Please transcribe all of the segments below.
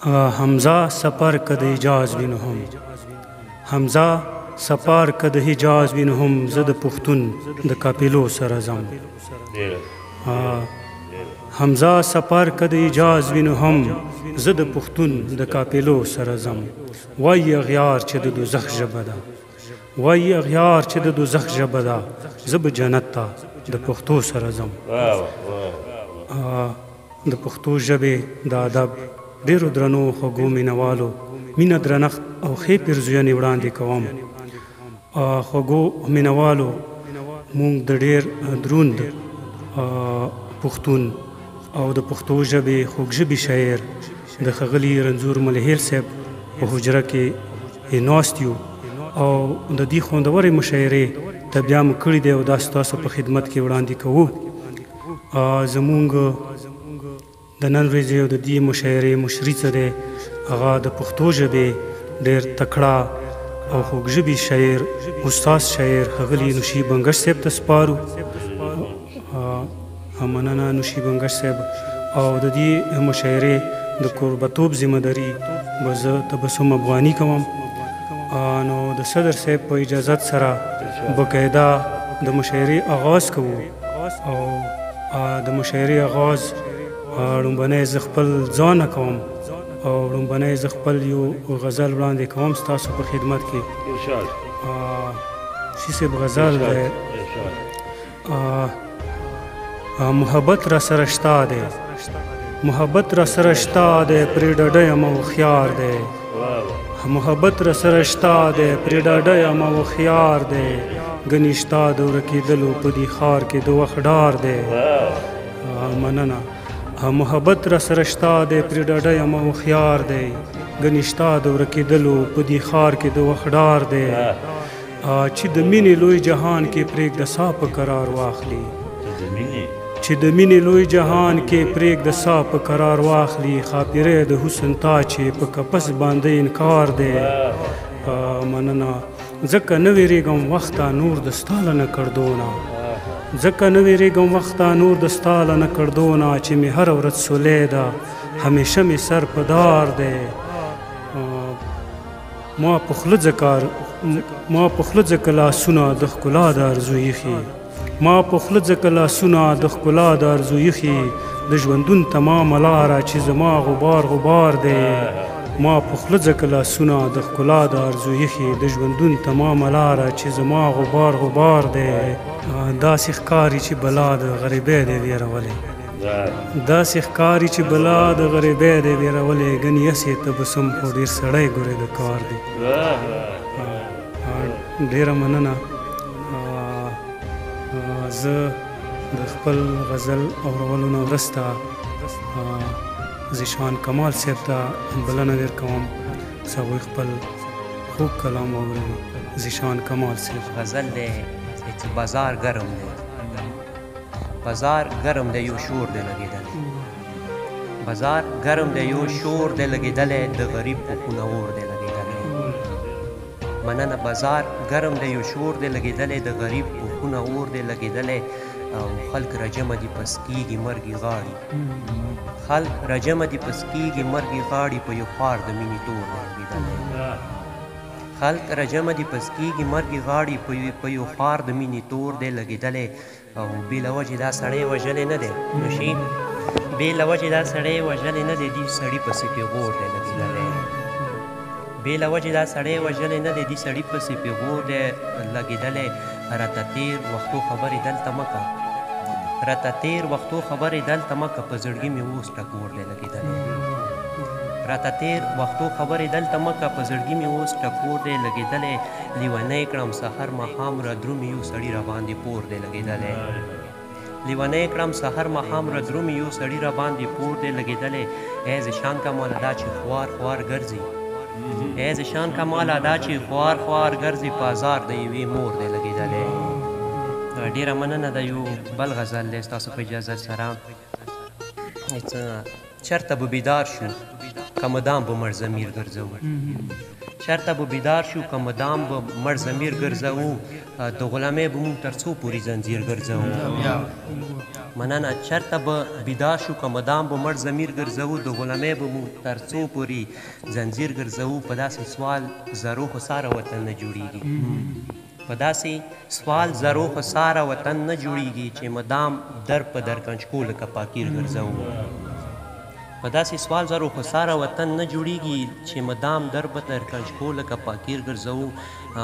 حمزه سفر کده حجاز وینهم حمزه سفر کده حجاز وینهم زه د پښتون د قافلو سره ځم حمزه سفر کده حجاز وینهم زه د پښتون د قافلو سره ځم وای اغیار چې د دوزخ ژبه ده وای اغیار چې د دوزخ ژبه ده زه به جنت ته د پښتو سره ځم د پښتو ژبې د ادب ډېرو درنو خوږو مینوالو مینه درنښت او ښې پیرزوینې وړاندې کوم خوږو مینوالو مونږ د ډېر دروند پښتون او د پښتو ژبې خوږژبي شاعر د ښاغلي رنځور ملهیل صاحب په حجره کې ناست یو او د دې خوندورې مشاعرې تبیا مو کړې دی او دا ستاسو په خدمت کې وړاندې کوو زمونږ د نن ورځې او د دې مشاعرې مشري څه دی هغه د پښتو ژبې ډېر تکړه او خوږژبي شاعر استاد شاعر ښاغلي نوشي بنګش صاحب ته سپارو مننه نوشي بنګش صاحب او د دې مشاعرې د کوربتوب ذمه داري به زه تبسم افغاني کوم نو د صدر صاحب په اجازت سره باقاعده د مشاعرې آغاز کوو او د مشاعرې آغاز لومبنی زه خپل ځان کوم او لومبنی زه خپل یو غزل وړاندې کوم ستاسو په خدمت کې شي صاحب غزل دی محبت را سره شته دی محبت را سره شته دی پرې ډاډه یم او هوښیار دی محبت را سره شته دی پرې ډاډه یم او هوښیار دی ګنې شته د ورکېدلو په دې ښار کې د وخت ډار دی مننه محبت را سره شته دی پرې ډاډه یم او هوښیار دی ګنې شته د ورکېدلو په دې ښار کې د وخت ډار دی چې د مینې لوی جهان کې پرېږده سا په قرار واخلي چې د مینې لوی جهان کې پرېږده سا په قرار واخلي خاپیری د حسن تا چې په قفس باندې انکار دی مننه ځکه نه ویرېږم وخته نور د ستا له نکړدونه ځکه نه ویرېږم وخته نور د ستا له نکړدونه چې مې هره ورځ سولی ده همیشه مې سر په دار دی ما په خوله ځکه لاسونه د ښکلا د ارزو ایښي ما په خوله ځکه لاسونه د ښکلا د ارزو ایښي د ژوندون تمامه لاره چې زما غبار غبار دی ما په خوله ځکه لاسونه د ښکلا د ارزو ایښي د ژوندون تمامه لاره چې زما غبار غبار دی داسې ښکاري چې بلا د غریبۍ دی ویرولې داسې ښکاري چې بلا د غریبۍ دی ویرولې ګنې هسې تبسم خو ډېر سړی ګورې د کار دی ډېره مننه زه د خپل غزل اورولو نه وروسته زیشان کمال صاحب ته بلنه درکوم چې هغوی خپل خوږ کلام واوري زیشان کمال صاحب غزل دی چې بازار ګرم دی بازار ګرم دی یو شور دی لګېدلی بازار ګرم دی یو شور دی لګېدلی د غریب په خونه اور دی لګېدلی مننه بازار ګرم دی یو شور دی لګېدلی د غریب په خونه اور دی لګېدلی او خلک رجمه دي پس کېږي مرګي غاړي خلک رجمه دي پس کېږي مرګي غاړي په یو خوار د مینې تور دی لګېدلی خلک رجمه دي پس کېږي مرګي غاړي په یو خوار د مینې تور دی لګېدلی او بې له وجې دا سړی وژلی نه دی نوشي بې له وجې دا سړی وژلی نه دی دې سړي پسې پېغور دی لګېدلی بې له وجې دا سړی وژلی نه دی دې سړي پسې پېغور دی لګېدلی راته تېر وختو خبرې دلته مه که راته تېر وختو خبرې دلته مه که په زړګي مې اوس ټکور دی لګېدلی راته تېر وختو خبرې دلته مه که په زړګي مې اوس ټکور دی لګېدلی لیونی کړم سحر ماښام را درومي یو سړي را باندې پور دی لګېدلی لیونی کړم سحر ماښام را درومي یو سړي را باندې پور دی لګېدلی ای زشان کماله دا چې خوار خوار ګرځي ای زشان کماله دا چې خوار خوار ګرځي بازار د یوې مور دی لګېدلی ډېره مننه د یو بل غزل دی ستاسو په اجازت سره چېرته به بیدار شو که مدام به مړ ضمیر ګرځو چرته به بیدار شو که مدام به مړ ضمیر ګرځوو د غلامۍ به مونږ تر څو پورې زنځیر ګرځوو مننه چرته به بیدار شو که مدام به مړ ضمیر ګرځوو د غلامۍ به مونږ تر څو پورې زنځیر ګرځوو په داسې سوال زرو خو ساره وطن نه جوړیږي په داسې سوال زرو خو ساره وطن نه جوړیږي چې مدام در په در کنچکو لکه پاکیر ګرځوو په داسې سوال زرو خو ساره وطن نه جوړیږي چې مدام در په در کنچکو لکه پاکیر ګرځوو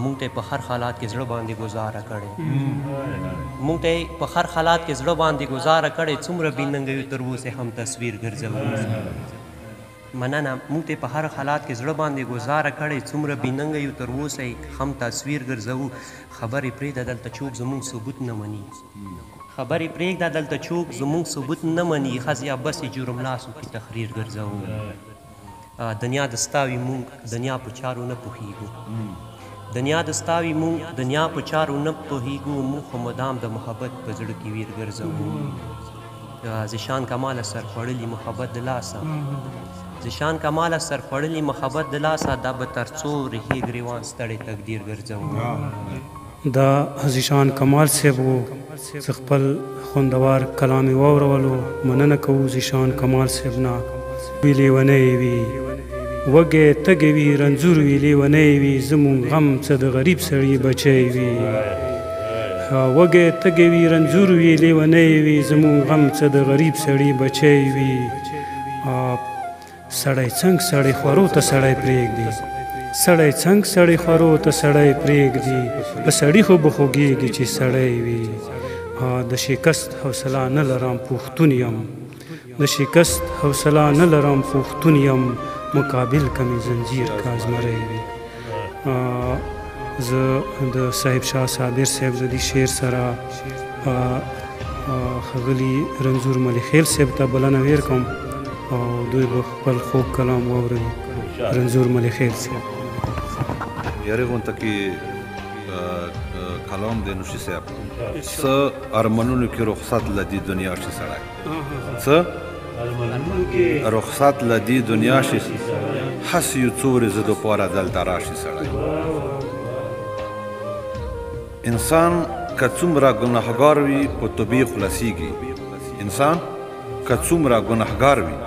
مونږ ته په هر حالات کې زړه باندې ګزاره کړې مونږ ته په هر حالات کې زړه باندې ګزاره کړې څومره بې ننګه یو تر اوسه هم تصویر ګرځوو مننه مونږ ته په هر حالات کې زړه باندې ګزاره کړې څومره بې ننګه یو تر اوسه هم تصویر ګرځوو خبرې پرېږده دلته چوک زمونږ ثبوت نه مني خبرې پرېږده دلته چوک زمونږ ثبوت نه مني ښځې یا بسې جرم لاسو کې تحریر ګرځوو دنیا د ستا وي مونږ دنیا په چارو نه پوهېږو دنیا د ستا وي مونږ دنیا په چارو نه پوهېږو مونږ خو مدام د محبت په زړه کې ویر ګرځوو زشان کماله سر خوړلي محبت د لاسه زشان کماله سر خوړلي محبت د لاسه دا به تر څو رهي ګریوان ستړی تقدیر ګرځوو دا زیشان کمال صاحب و زه خپل خوندور کلام یې واورولو مننه کوو زیشان کمال صاحب نه وي لیونی وي وږی تږی وي رنځور وي لیونی وي زمونږ غم څه د غریب سړي بچی وي وږی تږی وي رنځور وي لیونی وي زمونږ غم څه د غریب سړي بچی وي سړی څنګ سړی خورو ته سړی پرېږدي سړی څنګ سړی خورو ته سړی پرېږدي په سړي خو به خوږېږي چې سړی وي د شکست حوصله نه لرم پښتون یم د شکست حوصله نه لرم پښتون یم مقابل کمې زنځیر کا زمری وي زه د صاحب شاه صابر صاحب د دې شعر سره ښاغلي رنځور ملیخیل صاحب ته بلنه ورکوم او دوی به خپل خوږ کلام واوري رنځور ملیخیل صاحب یارې غونته کې کلام دی نوشي صاحب څه ارمنونو کې رخصت له دې دنیا شي سړی څه رخصت له دې دنیا شي هسې یو څو ورځې دپاره دلته راشي سړی انسان که څومره ګناهګار وي په توبې خلاصیږي انسان که څومره ګناهګار وي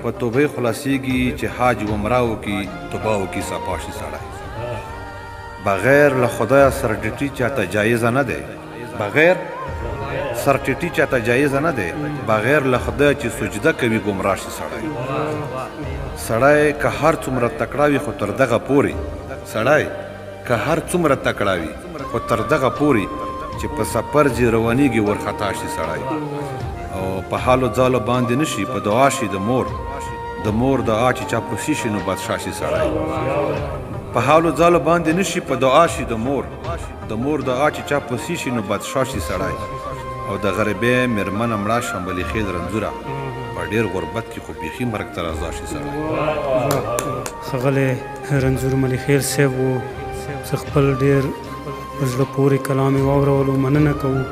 په توبې خلاصیږي چې حاج عمره وکړي توبه وکړي صفا شي سړی بغیر له خدایه سرټیټي چاته جایزه نه دی بغیر سرټیټي چاته جایزه نه دی بغیر له خدایه چې سجده کوي ګمراه شي سړی سړی که هر څومره تکړه وي خو تر دغه پورې سړی که هر څومره تکړه وي خو تر دغه پورې چې په سفر ځي روانېږي ورخطا شي سړی او په حالو ځالو باندې نشي په دعا شي د مور دعا چې چاپلوسي شي نو بادشاه شي سړی په حالو ځالو باندې نشي په دعا شي د مور دعا چې چاپلوسي شي نو بادشاه شي سړی او د غریبۍ مېرمنه مړه شمبلي خیل رنځوره په ډېر غربت کې خو بیخي مرګ ته رضا شي سړی ښاغلی رنځور ملیخیل صاحب و زه خپل ډېر په زړه پورې کلام یې واورولو مننه کوو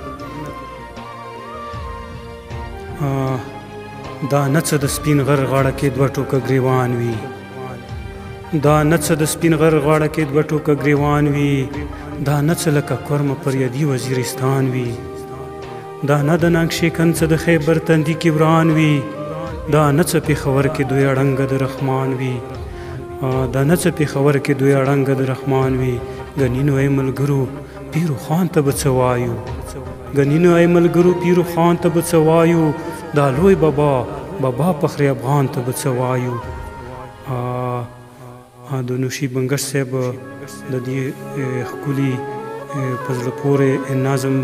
دا نه څه د سپین غر غاړه کې دوه ټوکه ګریوان وي دا نه څه د سپین غر غاړه کې دوه ټوکه ګریوان وي دا نه څه لکه کرمه پر یدي وزیرستان وي دا نه د ناکشیکن څه د خیبر تندي کې وران وي دا نه څه پېښور کې دوی اړنګه د رحمان وي دا نه څه پېښور کې دوی اړنګه د رحمان وي ګنینو ای ملګرو پیرو خان ته به څه وایو ګنینو ای ملګرو پیرو خان ته به څه وایو دا لوی بابا فخر افغان ته به څه وایو د نوشي بنګش صاحب د دې ښکلي په زړه پورې نظم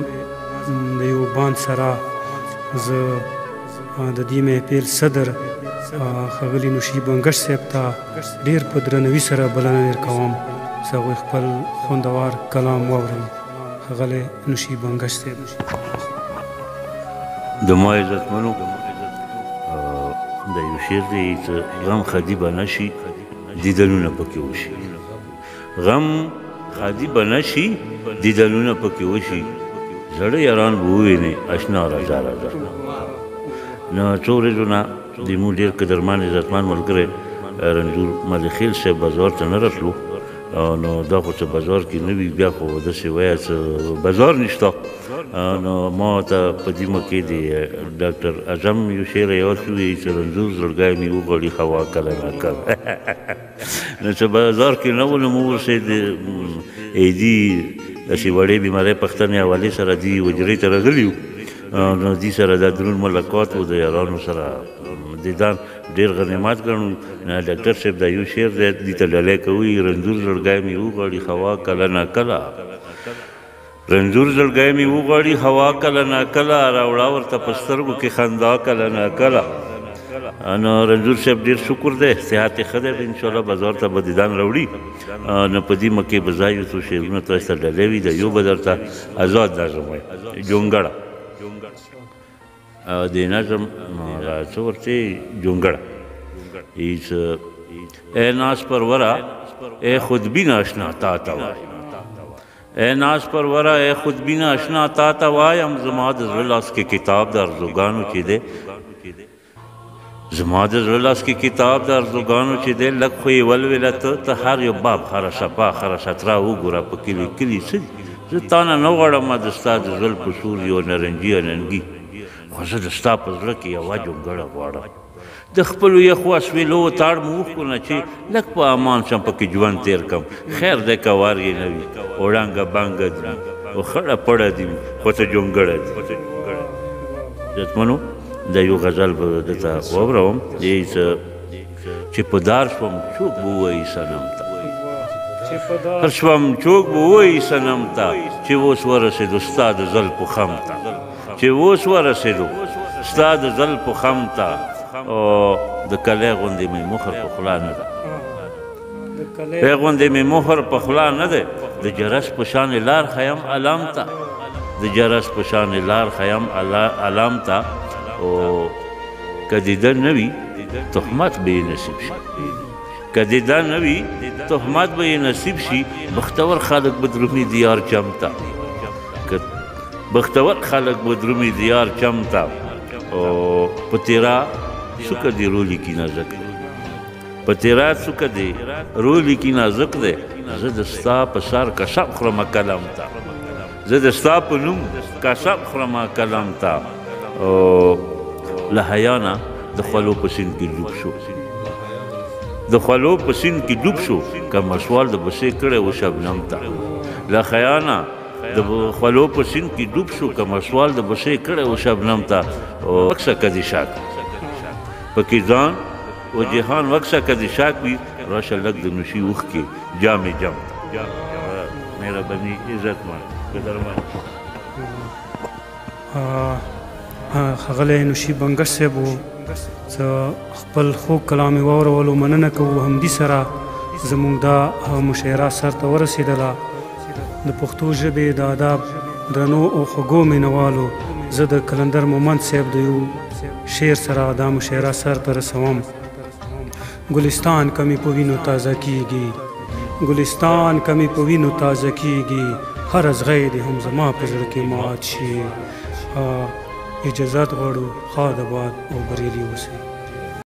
د یو باند سره زه د دې محفل صدر ښاغلي نوشي بنګش صاحب ته ډېر په درناوي سره بلنه ورکوم زه هغوی خپل خوندور کلام واورم ښاغلی نوشي بنګش صاحب د ما عزتمنو د یو شعر دی چې غم خدي به نشي دیدنونه پکې وشي غم خدي به نشي دیدنونه پکې وشي زړه یاران به ووینې اشنا راځه نو څو ورځو نه زموږ ډېر قدرمن عزتمن ملګری رنځور ملیخیل صاحب بازار ته نه راتلو نو دا خو څه بازار کې نه وي بیا خو داسې وایه څه بازار نشته نو ما ته په دې مکې د ډاکټر اعظم یو شعر یاد شوی چې رنځور زړګی مې وغواړي هوا کله ناکله نو چې بازار کې نه و نو موږ ورسې د ایدي داسې وړې بیمارۍ پښتنې حوالې سره دې حجرې ته راغلي وو نو دې سره دا درون ملاقات و د یارانو سره دیدان ډېر غنیمت ګڼو ډاکټر صاحب دا یو شعر دی دې ته ډالۍ کوي رنځور زړګی مې وغواړي هوا کله ناکله رنځور زړګی مې وغواړي هوا کله ناکله راوړه ورته په سترګو کې خندا کله ناکله نو رنځور صاحب ډېر شکر دی صحت یې ښه دی انشاءالله بازار ته به دیدان راوړي نو په دې مکې به ځای یو څو شعرونه تاسو ته ډالۍ وي د یو به درته آزاد نظم وایي جونګړه د نظم څه ورته جونګړه ایس اے ناز پرورا اے خودبین آشنا تا تا وای اے ناز پرورا اے خودبین آشنا تا تا وایم زما د زړه لاس کې کتاب د ارزوګانو چې دی زما د زړه لاس کې کتاب د ارزوګانو چې دی لږ خو یې ولوله ته هر یو باب هره شپه هره شطره وګوره په کلي کلي څه دي زه تا نه نه غواړم د ستا د زړه په سور یو نرنجي یا ننګي خو زه د ستا په زړه کې یوه جونګړه غواړم د خپلو یخو اسویلو تاړ مو وښکونه چې لږ په امان شم پکې ژوند تېر کړم خیر دی که وار یې نه وي وړانګه بانګه دي او خړه پړه دي خو ته جونګړه دي عزتمنو دا یو غزل به درته واورم چې په دار شوم چوک به ووایي صنم ته هر شوم چوک به ووایي صنم ته چې اوس ورسېدو ستا د زلفو خم ته چې اوس ورسېدو ستا د زلفو خم ته او د کلی غوندې مې مخر په خوله نه ده پی غوندې مې مخر په خوله نه دی د جرس په شانې لار ښیم علام ته د جرس په شانې لار ښیم علام ته او که دیده نه وي تهمت به یې نصیب شي که دیده نه وي تهمت به یې نصیب شي بختور خلک به درومي دیار چم ته بختور خلک به درومي دیار چم ته او په تیرا څوکه دې رولی کې نازک دی په تیرا څوکه دې رولی کې نازک دی زه د ستا په سر قسم خورمه کلم ته زه د ستا په نوم قسم خورمه کلم ته او له حیا نه د خولو په سیند کې ډوب شو د خولو په سیند کې ډوب شو که مسوال د بسې کړی و شبنم ته له حیا نه د خولو په سیند کې ډوب شو که مسوال د بسې کړی و شبنم ته او وکسه کدي شاک پکې ځان و جهان وکسه کدي شاک وي راشه لږ د نوشي اوښکې جامې جم ته مهرباني عزتمن قدرمن ښاغلی نوشي بنګش صاحب و څه خپل خوږ کلام یې واورولو مننه کوو همدې سره زموږ دا مشاعره سر ته ورسېدله د پښتو ژبې د ادب درنو او خوږو مینوالو زه د کلندر مومند صاحب د یو شعر سره دا مشاعره سر ته رسوم ګلستان کمی په وینو تازه کیږي ګلستان کمی په وینو تازه کیږي هر ازغی دې هم زما په زړه کې مات شي اجازت غواړو ښاد آباد او بریالي اوسئ